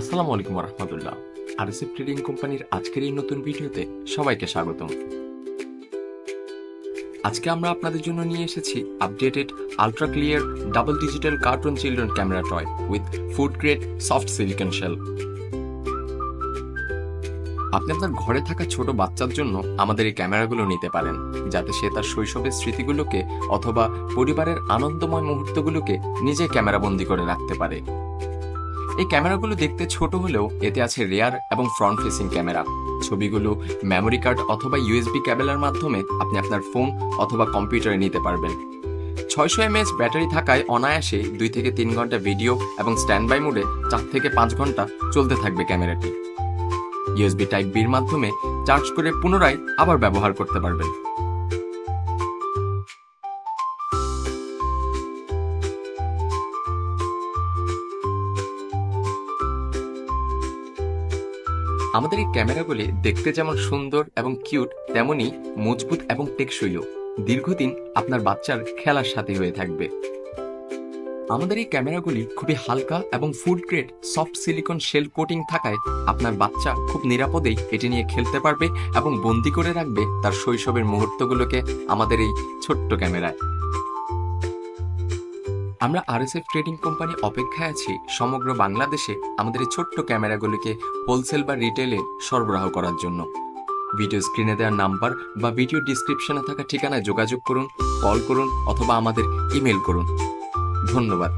আসসালামু আলাইকুম রহমতুল্লাহ। RSF trading কোম্পানির আজকের এই নতুন ভিডিওতে সবাইকে স্বাগতম। আজকে আমরা আপনাদের জন্য নিয়ে এসেছি updated ultra clear double digital cartoon children camera toy with food grade soft silicone shell. আপনি আপনার ঘরে থাকা ছোট বাচ্চার জন্য আমাদের এই ক্যামেরাগুলো নিতে পারেন, যাতে সে তার শৈশবের স্মৃতিগুলোকে অথবা পরিবারের আনন্দময় মুহূর্তগুলোকে নিজে ক্যামেরাবন্দি করে রাখতে পারে। এই ক্যামেরাগুলো দেখতে ছোট হলেও এতে আছে রেয়ার এবং ফ্রন্ট ফেসিং ক্যামেরা। ছবিগুলো মেমোরি কার্ড অথবা ইউএসবি কেবলের মাধ্যমে আপনি আপনার ফোন অথবা কম্পিউটারে নিতে পারবেন। 600 mAh ব্যাটারি থাকায় অনায়াসে 2 থেকে 3 ঘন্টা ভিডিও এবং স্ট্যান্ড বাই মোডে 4 থেকে 5 ঘন্টা চলতে থাকবে ক্যামেরাটি। ইউএসবি টাইপ বির মাধ্যমে চার্জ করে পুনরায় আবার ব্যবহার করতে পারবেন। আমাদের এই ক্যামেরাগুলি দেখতে যেমন সুন্দর এবং কিউট, তেমনি মজবুত এবং টেকসইও। দীর্ঘদিন আপনার বাচ্চার খেলার সাথে হয়ে থাকবে। আমাদের এই ক্যামেরাগুলি খুবই হালকা এবং food grade soft silicone shell coating থাকায় আপনার বাচ্চা খুব নিরাপদেই এটি নিয়ে খেলতে পারবে এবং বন্দি করে রাখবে তার শৈশবের মুহূর্তগুলোকে আমাদের এই ছোট্ট ক্যামেরায়। আমরা আরএসএফ ট্রেডিং কোম্পানি অপেক্ষায় আছি সমগ্র বাংলাদেশে আমাদের এই ছোট্ট ক্যামেরাগুলিকে হোলসেল বা রিটেলে সরবরাহ করার জন্য। ভিডিও স্ক্রিনে দেওয়া নাম্বার বা ভিডিও ডিসক্রিপশনে থাকা ঠিকানায় যোগাযোগ করুন, কল করুন অথবা আমাদের ইমেল করুন। ধন্যবাদ।